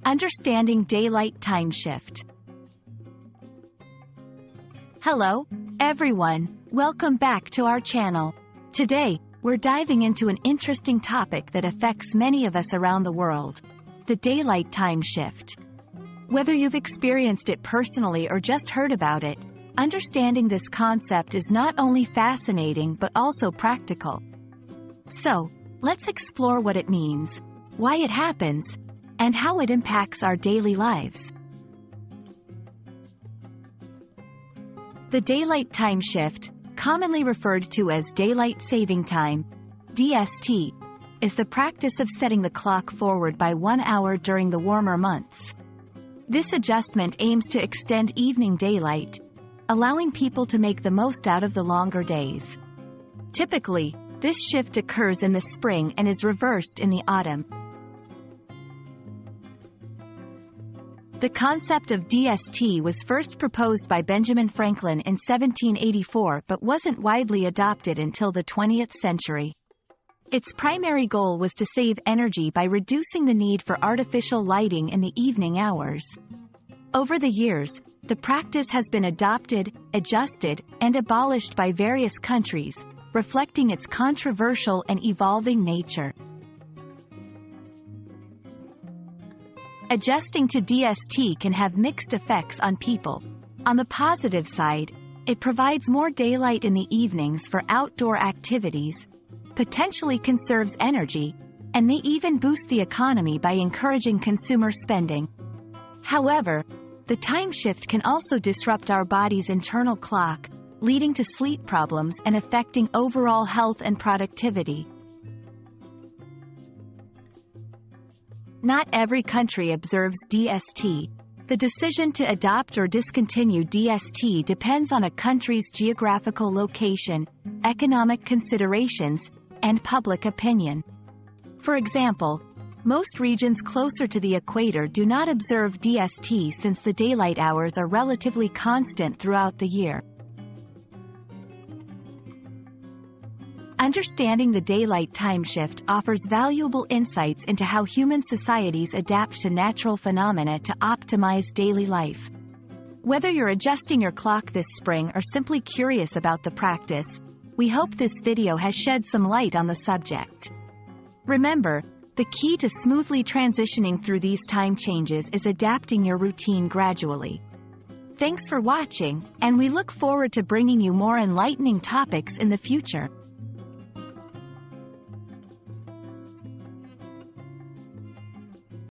Understanding daylight time shift. Hello, everyone. Welcome back to our channel. Today, we're diving into an interesting topic that affects many of us around the world: the daylight time shift. Whether you've experienced it personally or just heard about it, understanding this concept is not only fascinating but also practical. So, let's explore what it means, why it happens, and how it impacts our daily lives. The daylight time shift, commonly referred to as daylight saving time, DST, is the practice of setting the clock forward by 1 hour during the warmer months. This adjustment aims to extend evening daylight, allowing people to make the most out of the longer days. Typically, this shift occurs in the spring and is reversed in the autumn. The concept of DST was first proposed by Benjamin Franklin in 1784 but wasn't widely adopted until the 20th century. Its primary goal was to save energy by reducing the need for artificial lighting in the evening hours. Over the years, the practice has been adopted, adjusted, and abolished by various countries, reflecting its controversial and evolving nature. Adjusting to DST can have mixed effects on people. On the positive side, it provides more daylight in the evenings for outdoor activities, potentially conserves energy, and may even boost the economy by encouraging consumer spending. However, the time shift can also disrupt our body's internal clock, leading to sleep problems and affecting overall health and productivity. Not every country observes DST. The decision to adopt or discontinue DST depends on a country's geographical location, economic considerations, and public opinion. For example, most regions closer to the equator do not observe DST since the daylight hours are relatively constant throughout the year. Understanding the daylight time shift offers valuable insights into how human societies adapt to natural phenomena to optimize daily life. Whether you're adjusting your clock this spring or simply curious about the practice, we hope this video has shed some light on the subject. Remember, the key to smoothly transitioning through these time changes is adapting your routine gradually. Thanks for watching, and we look forward to bringing you more enlightening topics in the future.